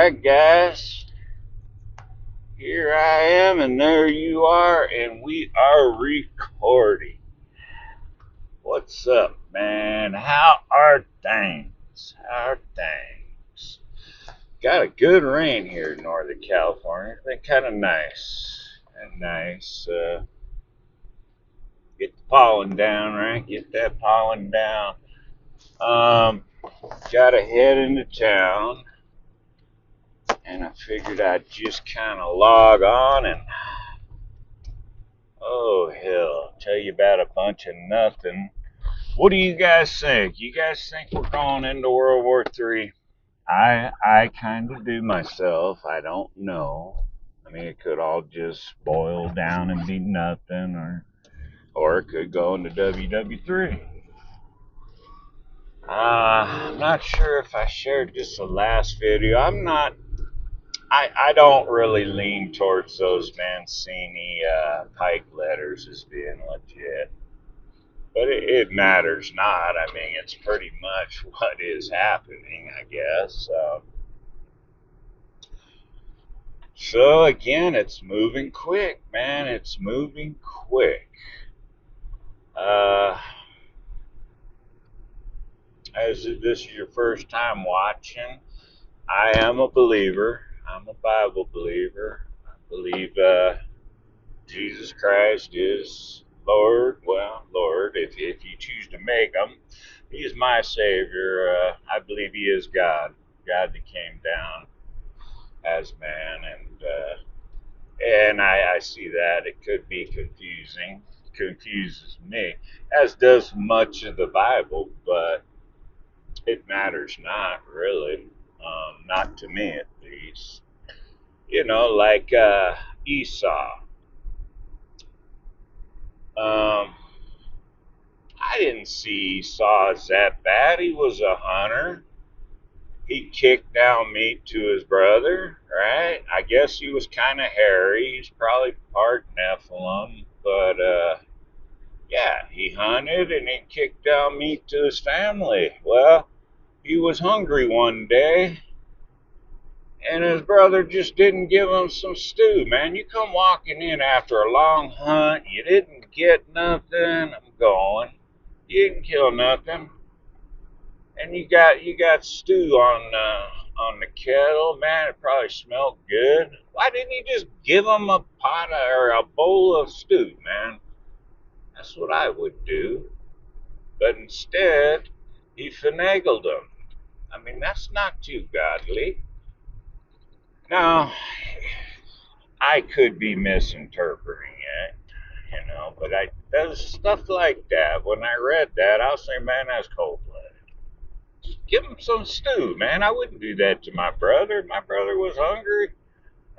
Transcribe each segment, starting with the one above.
Alright, guys. Here I am, and there you are, and we are recording. What's up, man? How are things? Got a good rain here in Northern California. It's been kind of nice. Get the pollen down, right? Get that pollen down. Um, Gotta head into town, and I figured I'd just kind of log on and oh hell, tell you about a bunch of nothing. What do you guys think? You guys think we're going into World War III? I kind of do myself. I don't know. I mean, it could all just boil down and be nothing, or it could go into WW3. I'm not sure if I shared just the last video. I don't really lean towards those Mancini Pike letters as being legit. But it matters not. I mean, it's pretty much what is happening, I guess. So again, it's moving quick, man. It's moving quick. Uh, as this is your first time watching, I am a believer. I'm a Bible believer. I believe Jesus Christ is Lord. Well, Lord, if you choose to make him, he is my Savior. I believe he is God. God that came down as man, and I see that it could be confusing. Confuses me, as does much of the Bible, but it matters not really. Not to me, at least. You know, like Esau. Um, I didn't see Esau as that bad. He was a hunter. He kicked down meat to his brother, right? I guess he was kind of hairy. He's probably part Nephilim, but yeah, he hunted and he kicked down meat to his family. Well, he was hungry one day, and his brother just didn't give him some stew, man. You come walking in after a long hunt, you didn't get nothing. I'm going. You didn't kill nothing, and you got stew on the kettle, man. It probably smelled good. Why didn't you just give him a pot or a bowl of stew, man? That's what I would do. But instead, he finagled him. I mean, that's not too godly. Now, I could be misinterpreting it, but I does stuff like that. When I read that, I was saying, man, that's cold blooded. Just give him some stew, man. I wouldn't do that to my brother. My brother was hungry.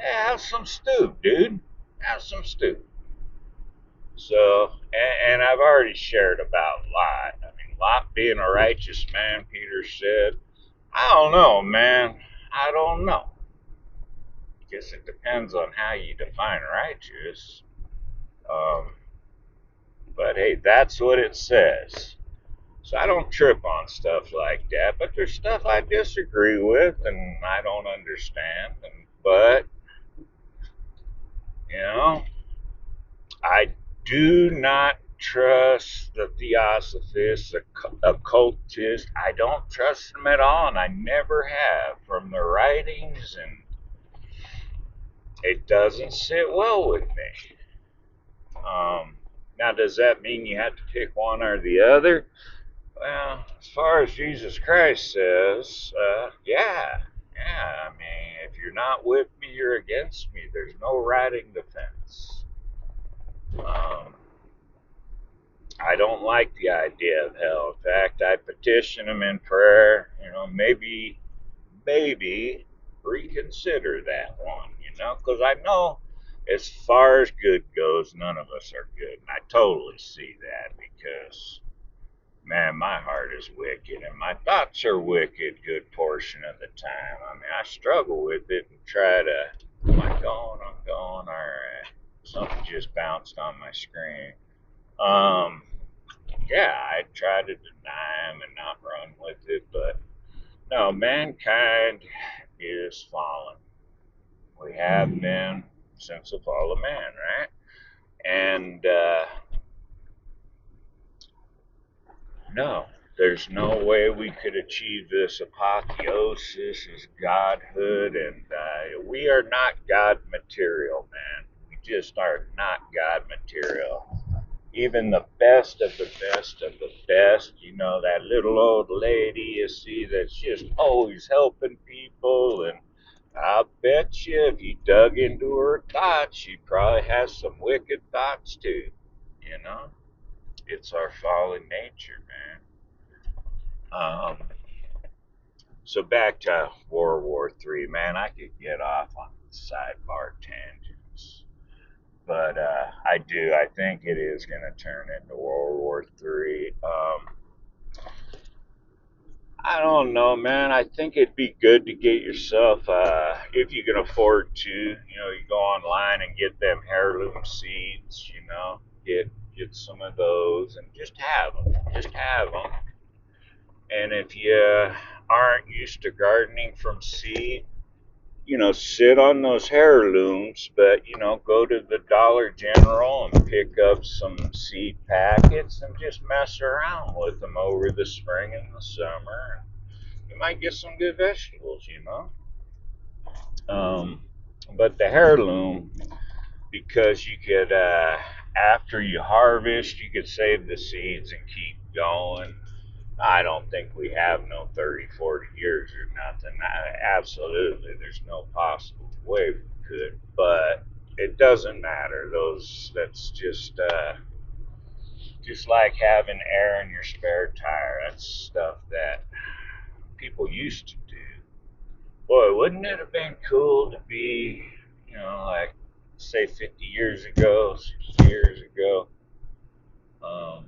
Yeah, have some stew, dude. Have some stew. So, and I've already shared about Lot. I mean, Lot being a righteous man, Peter said. I don't know, man. I don't know. Guess it depends on how you define righteous. Um, but hey, that's what it says. So I don't trip on stuff like that. But there's stuff I disagree with and I don't understand. But you know, I do not trust the theosophists, the occultists. I don't trust them at all, and I never have. From the writings, and it doesn't sit well with me. Now, does that mean you have to pick one or the other? Well, as far as Jesus Christ says, yeah. I mean, if you're not with me, you're against me. There's no riding the fence. Um, I don't like the idea of hell. In fact, I petition him in prayer. Maybe reconsider that one. Because I know as far as good goes, none of us are good, and I totally see that because man, my heart is wicked and my thoughts are wicked good portion of the time. I mean, I struggle with it and try to, am I going? I'm going. All right. Something just bounced on my screen. Um, yeah, I try to deny him and not run with it, but no, mankind is fallen. We have been since the fall of man, right? And no, there's no way we could achieve this apotheosis as godhood, and we are not God material, man. We just are not God material. Even the best of the best of the best, that little old lady you see that's just always helping people, and I bet you if you dug into her thoughts, she probably has some wicked thoughts too, you know? It's our fallen nature, man. Um, so back to World War III, man. I could get off on sidebar tangents, but I do. I think it is going to turn into World War III. I don't know, man. I think it'd be good to get yourself, if you can afford to, you go online and get them heirloom seeds. Get some of those and just have them. Just have them. And if you aren't used to gardening from seed, sit on those heirlooms, but, go to the Dollar General and pick up some seed packets and just mess around with them over the spring and the summer. You might get some good vegetables. But the heirloom, because you could, after you harvest, you could save the seeds and keep going. I don't think we have no 30, 40 years or nothing. Absolutely, there's no possible way we could, but it doesn't matter. That's just like having air in your spare tire. That's stuff that people used to do. Boy, wouldn't it have been cool to be, like, say 50 years ago, 60 years ago? Um,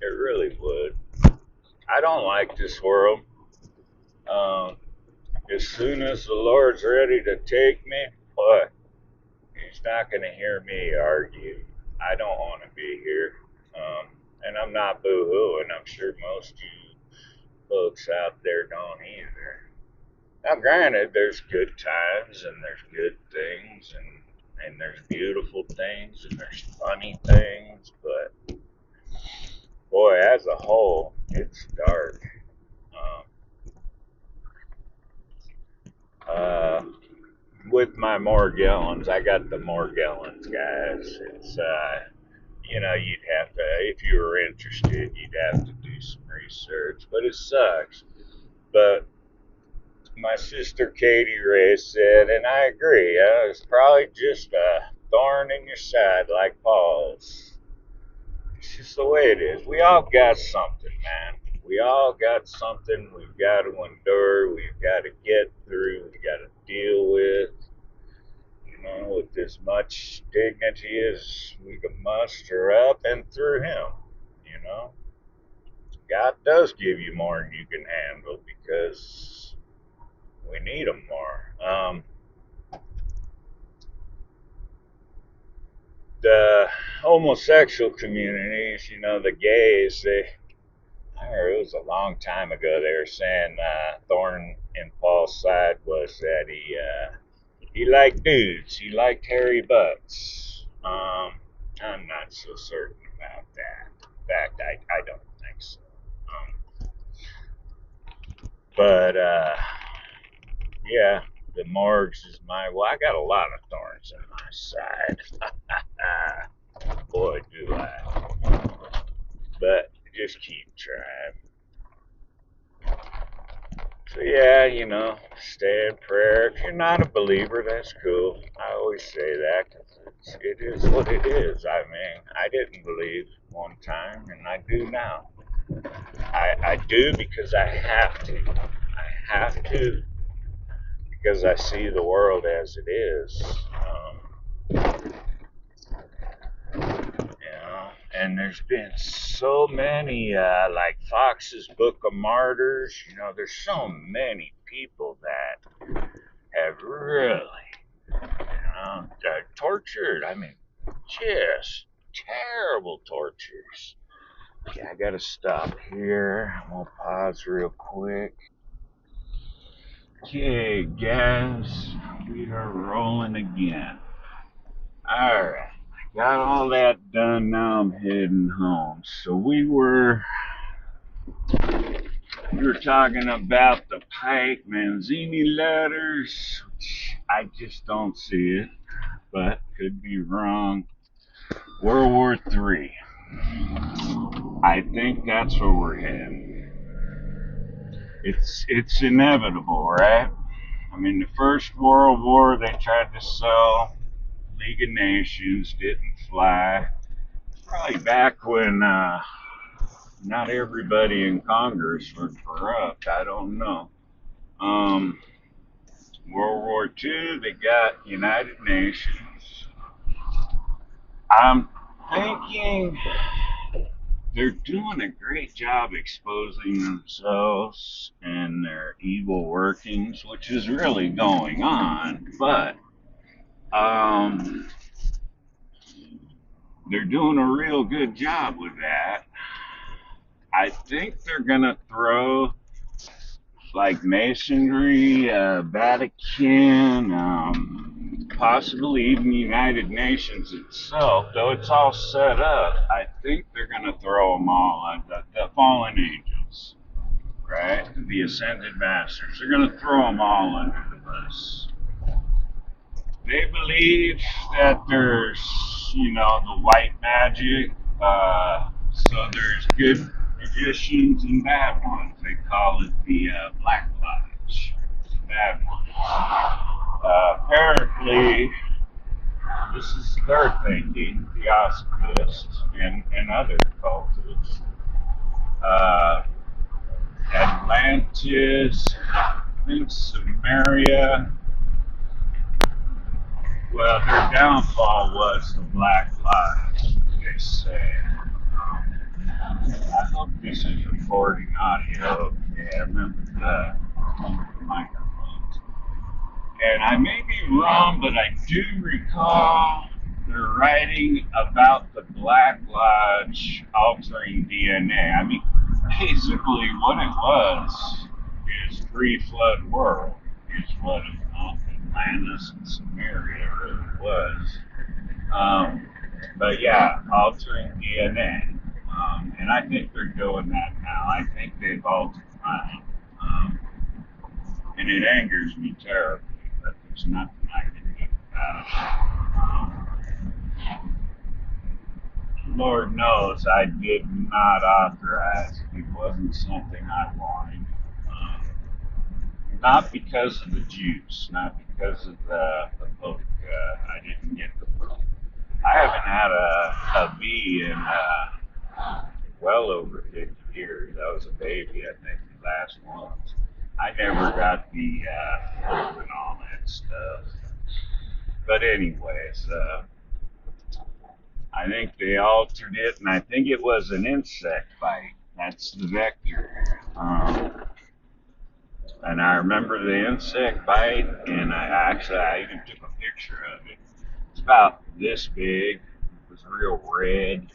it really would. I don't like this world. Um, as soon as the Lord's ready to take me, boy, He's not going to hear me argue. I don't want to be here. And I'm not boo-hooing. I'm sure most of you folks out there don't either. Now, granted, there's good times and there's good things and there's beautiful things and there's funny things, but boy, as a whole, it's dark. Um, uh, with my Morgellons, I got the Morgellons, guys. It's you'd have to, if you were interested, you'd have to do some research, but it sucks. But my sister Katie Ray said, and I agree, it's probably just a thorn in your side like Paul's. It's just the way it is. We all got something, man. We all got something we've got to endure, we've got to get through, we've got to deal with, with as much dignity as we can muster up and through Him, you know. God does give you more than you can handle because we need Him more. The homosexual communities, the gays, I heard it was a long time ago, they were saying thorn in Paul's side was that he liked dudes, he liked hairy butts. I'm not so certain about that. In fact, I don't think so. But yeah, the morgues is well, I got a lot of thorns in my side. Boy, do I. But just keep trying. So yeah, stay in prayer. If you're not a believer, that's cool. I always say that because it is what it is. I mean, I didn't believe one time, and I do now. I do because I have to. I have to because I see the world as it is. And there's been so many, like Fox's Book of Martyrs. There's so many people that have really, tortured. I mean, just terrible tortures. Okay, I gotta stop here. I'm gonna pause real quick. Okay, guys, we are rolling again. Alright, got all that done. Now I'm heading home. So we were talking about the Pike Manzini letters. I just don't see it, but could be wrong. World War III. I think that's where we're heading. It's inevitable, right? I mean, the First World War, they tried to sell League of Nations, didn't fly. Probably back when not everybody in Congress was corrupt. I don't know. Um, World War II, they got United Nations. I'm thinking they're doing a great job exposing themselves and their evil workings, which is really going on. But um, they're doing a real good job with that. I think they're gonna throw like masonry, Vatican, possibly even the United Nations itself. Though it's all set up, I think they're gonna throw them all on the fallen angels, right? The ascended masters. They're gonna throw them all under the bus. They believe that there's, the white magic. So there's good magicians and bad ones. They call it the Black Lodge. Bad ones. Apparently, this is their thinking, Theosophists and other cultists. Uh, Atlantis, I think Samaria. Well, their downfall was the Black Lodge, they say. I hope this is recording audio. Okay, I remember the microphones. And I may be wrong, but I do recall they're writing about the Black Lodge altering DNA. I mean, basically, what it was is pre-flood world, is what Atlantis and Samaria really was. Um, but yeah, altering DNA. And I think they're doing that now. I think they've altered mine. And it angers me terribly, but there's nothing I can do about it. Lord knows I did not authorize it. It wasn't something I wanted. Um, Not because of the juice, not because of the Pope. I didn't get the Pope. I haven't had a V in well over 50 years. I was a baby, I think, the last ones. I never got the Pope and all that stuff. But anyways, I think they altered it, and I think it was an insect bite. That's the vector. And I remember the insect bite, and I even took a picture of it. It's about this big. It was real red.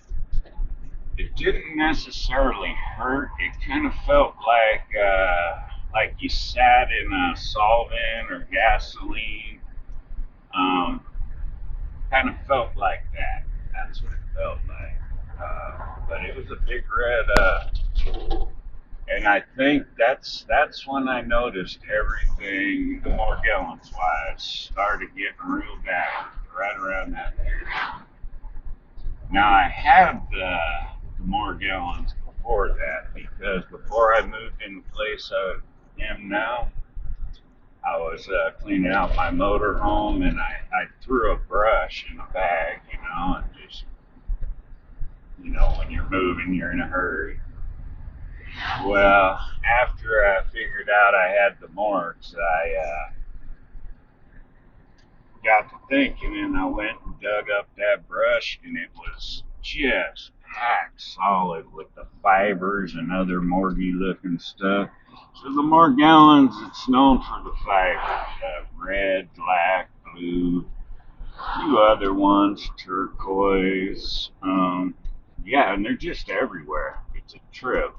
It didn't necessarily hurt. It kind of felt like you sat in a solvent or gasoline. Um, Kind of felt like that. That's what it felt like. But it was a big red, and I think that's when I noticed everything, the Morgellons wise, started getting real bad right around that period. Now I had the Morgellons before that because before I moved in the place I am now, I was cleaning out my motor home and I threw a brush in a bag, and just, when you're moving, you're in a hurry. Well, after I figured out I had the morts, I got to thinking and I went and dug up that brush and it was just packed solid with the fibers and other morgy looking stuff. So the Morgellons, it's known for the fibers, red, black, blue, a few other ones, turquoise. Yeah, and they're just everywhere. It's a trip.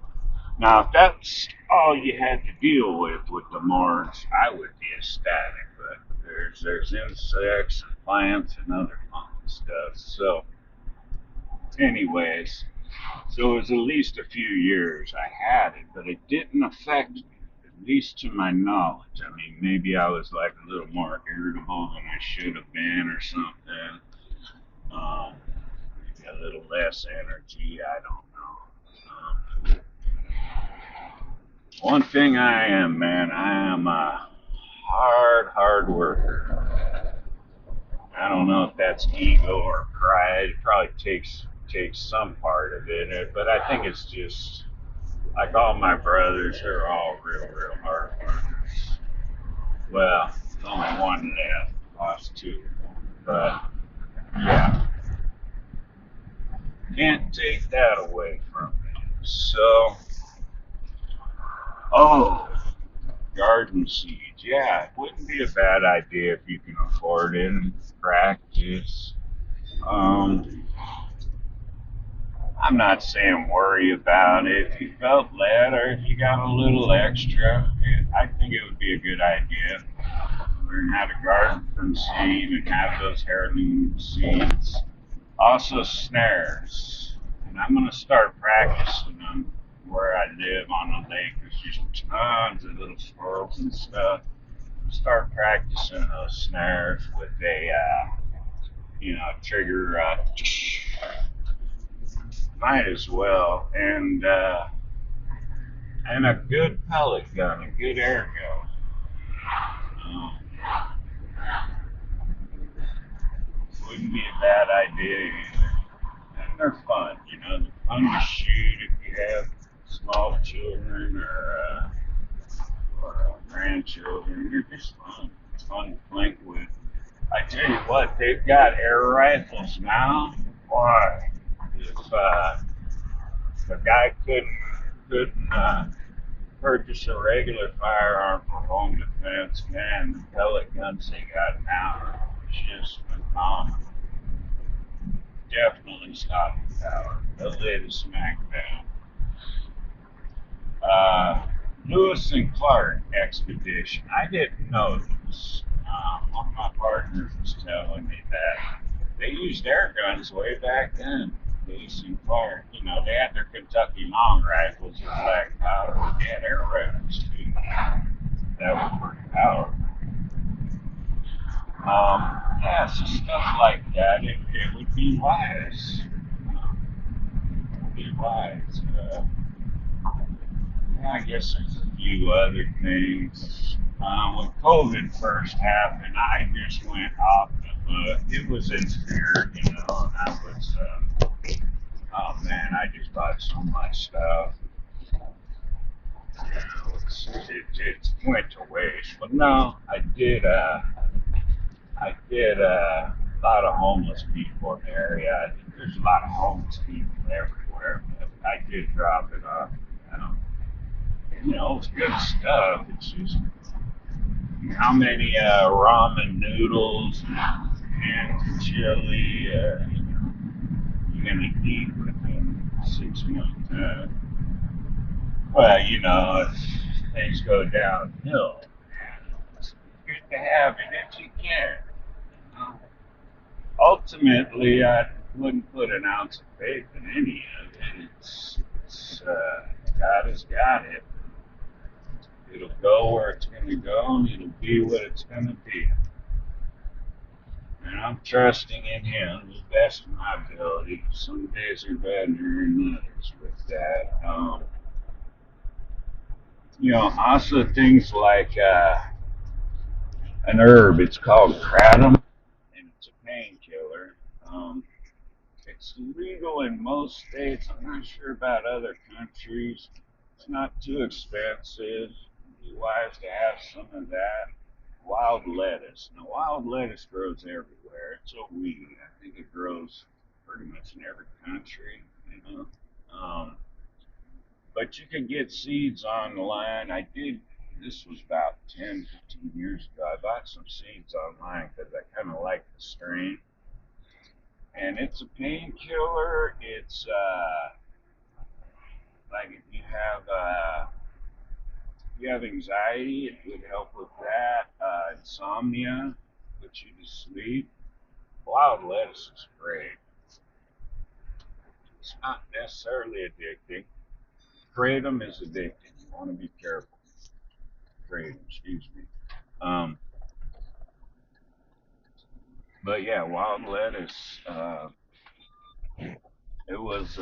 Now, if that's all you had to deal with the Mars, I would be ecstatic. But there's insects and plants and other fun stuff. So, anyways, so it was at least a few years I had it, but it didn't affect me, at least to my knowledge. I mean, maybe I was like a little more irritable than I should have been or something. Um, Maybe a little less energy. I don't know. One thing I am, man, I am a hard worker. I don't know if that's ego or pride. It probably takes some part of it, but I think it's just like all my brothers. They're all real hard workers. Well, there's only one left. Lost two, but yeah, can't take that away from me. So, oh, garden seeds. Yeah, it wouldn't be a bad idea if you can afford it and practice. Um, I'm not saying worry about it. If you felt led or if you got a little extra, I think it would be a good idea. Learn how to garden from seed and have those heirloom seeds. Also, snares. And I'm going to start practicing them where I live on the lake. There's just tons of little squirrels and stuff. Start practicing those snares with a trigger. Might as well, and a good pellet gun, a good air gun. Um, wouldn't be a bad idea either. And they're fun, they're fun to shoot if you have small children or grandchildren. They're just fun. It's fun to plink with. I tell you what, they've got air rifles now. Why? If the guy couldn't purchase a regular firearm for home defense, man, the pellet guns they got now are just phenomenal. Definitely stopping power. They'll lay the smack down. Uh, Lewis and Clark expedition. I didn't know this. One of my partners was telling me that they used air guns way back then. Lewis and Clark, they had their Kentucky long rifles with black powder. They had air rifles too. That was pretty powerful. Yeah, so stuff like that, it would be wise. Be wise. I guess there's a few other things. When COVID first happened, I just went off the hook. It was in fear, and I was, oh man, I just bought so much stuff. It went to waste. But no, I did a lot of homeless people in the area. I think there's a lot of homeless people everywhere. But I did drop it off. Um, it's good stuff. It's just how many ramen noodles and chili you're gonna eat within 6 months. Well, if things go downhill, it's good to have it if you can. Uh, Ultimately, I wouldn't put an ounce of faith in any of it. It's God has got it. It'll go where it's going to go, and it'll be what it's going to be. And I'm trusting in Him to the best of my ability. Some days are better than others with that. Also things like an herb. It's called kratom, and it's a painkiller. It's legal in most states. I'm not sure about other countries. It's not too expensive. It'd be wise to have some of that. Wild lettuce. Now, wild lettuce grows everywhere. It's a weed. I think it grows pretty much in every country. Um, but you can get seeds online. This was about 10, 15 years ago. I bought some seeds online because I kind of like the strain. And it's a painkiller. It's like if you have anxiety, it would help with that. Insomnia, puts you to sleep. Wild lettuce is great. It's not necessarily addicting. Kratom is addicting. You want to be careful. Kratom, excuse me. Um, but yeah, wild lettuce. It was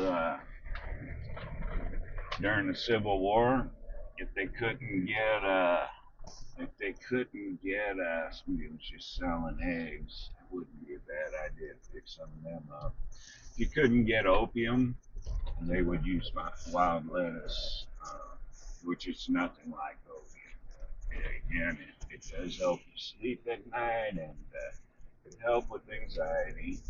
during the Civil War. If they couldn't get somebody was just selling eggs, it wouldn't be a bad idea to pick some of them up. If you couldn't get opium, they would use wild lettuce, which is nothing like opium. Again, it does help you sleep at night, and it help with anxiety.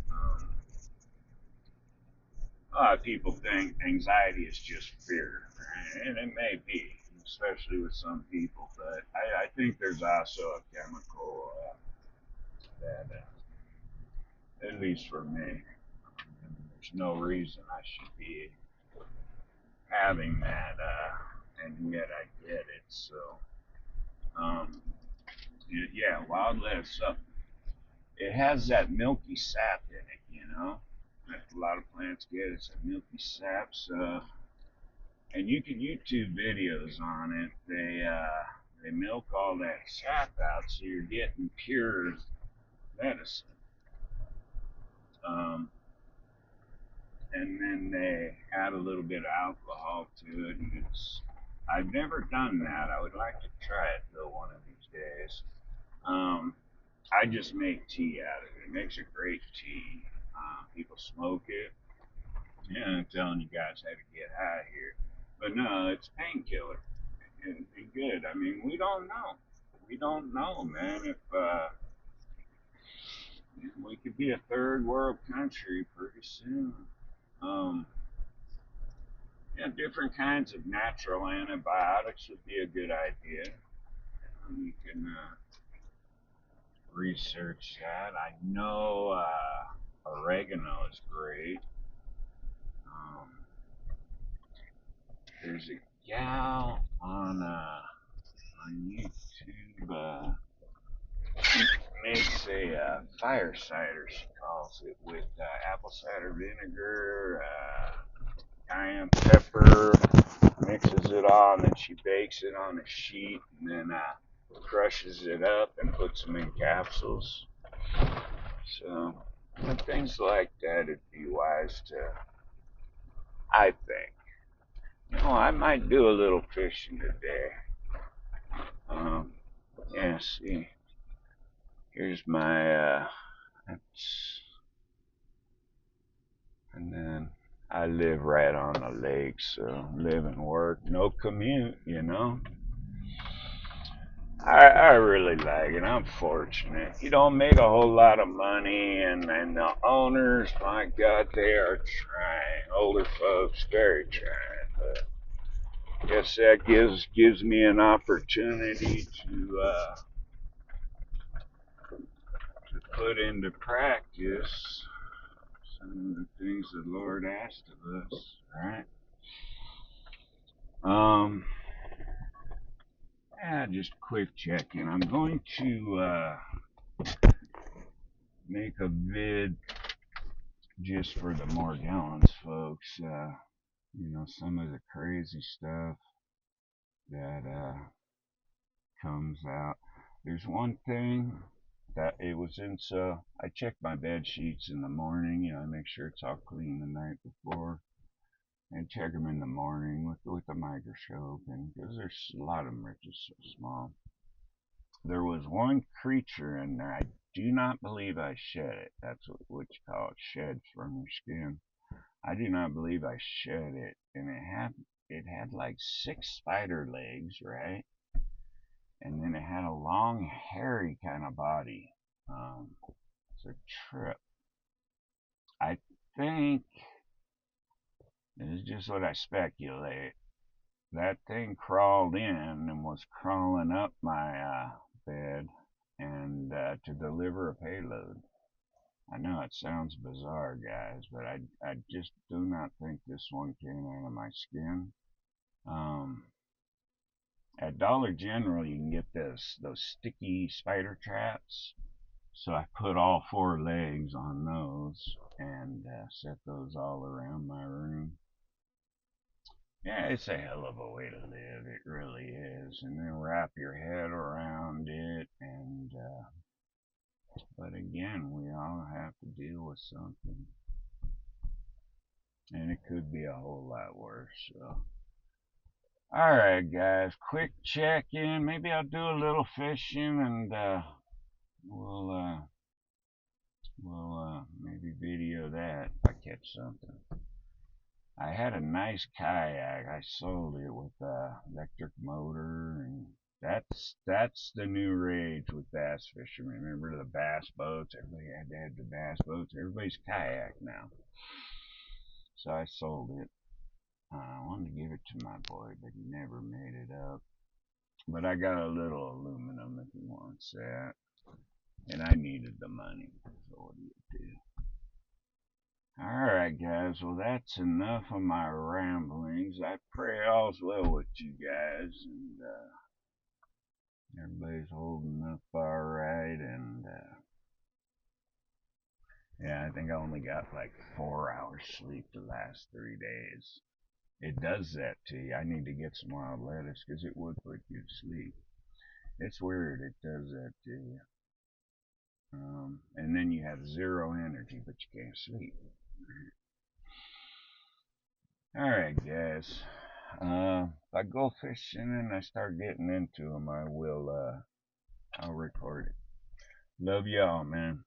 A lot of people think anxiety is just fear, right? And it may be, especially with some people. But I think there's also a chemical that, at least for me, there's no reason I should be having that, and yet I get it. So, um, yeah, wild lettuce. It has that milky sap in it, that a lot of plants get. It's a milky sap. So, and you can YouTube videos on it. They milk all that sap out, so you're getting pure medicine. Um, and then they add a little bit of alcohol to it. And I've never done that. I would like to try it though one of these days. Um, I just make tea out of it. It makes a great tea. People smoke it. Yeah, I'm telling you guys how to get high here. But no, it's painkiller and good. I mean, we don't know. We don't know, man. If we could be a third world country pretty soon. Um, yeah, different kinds of natural antibiotics would be a good idea. You can research that. I know oregano is great. Um, there's a gal on YouTube. Makes a fire cider, she calls it, with apple cider vinegar, cayenne pepper, mixes it all, and then she bakes it on a sheet, and then crushes it up and puts them in capsules. So, things like that, it'd be wise to, I think. I might do a little fishing today. Um, yeah, see, here's my, that's, and then I live right on the lake, so live and work, no commute. I really like it. I'm fortunate. You don't make a whole lot of money, and the owners, my God, they are trying. Older folks, very trying. But I guess that gives me an opportunity to put into practice some of the things the Lord asked of us, right? Um, yeah, just a quick check-in. I'm going to make a vid just for the Morgellons folks. Some of the crazy stuff that comes out. There's one thing that it was in, so I check my bed sheets in the morning. I make sure it's all clean the night before, and check them in the morning with a microscope, and because there's a lot of them are just so small. There was one creature in there. I do not believe I shed it. That's what you call it, shed from your skin. I do not believe I shed it, and it had like 6 spider legs, right? And then it had a long, hairy kind of body. It's a trip. I think this is just what I speculate. That thing crawled in and was crawling up my bed and to deliver a payload. I know it sounds bizarre, guys, but I just do not think this one came out of my skin. Um, at Dollar General, you can get those sticky spider traps. So I put all four legs on those and set those all around my room. Yeah, it's a hell of a way to live. It really is. And then wrap your head around it. But again, we all have to deal with something. And it could be a whole lot worse. So. All right, guys, quick check in. Maybe I'll do a little fishing and we'll, uh, we'll maybe video that if I catch something. I had a nice kayak. I sold it with electric motor, and that's the new rage with bass fishermen. Remember the bass boats? Everybody had to have the bass boats. Everybody's kayak now. So I sold it. I wanted to give it to my boy, but he never made it up. But I got a little aluminum if he wants that, and I needed the money. So what do you do? Alright, guys, well, that's enough of my ramblings. I pray all's well with you guys, and everybody's holding up alright. And yeah, I think I only got like 4 hours sleep the last 3 days. It does that to you. I need to get some wild lettuce because it would put you to sleep. It's weird, it does that to you. And then you have zero energy, but you can't sleep. Alright, guys. If I go fishing and I start getting into them, I'll record it. Love y'all, man.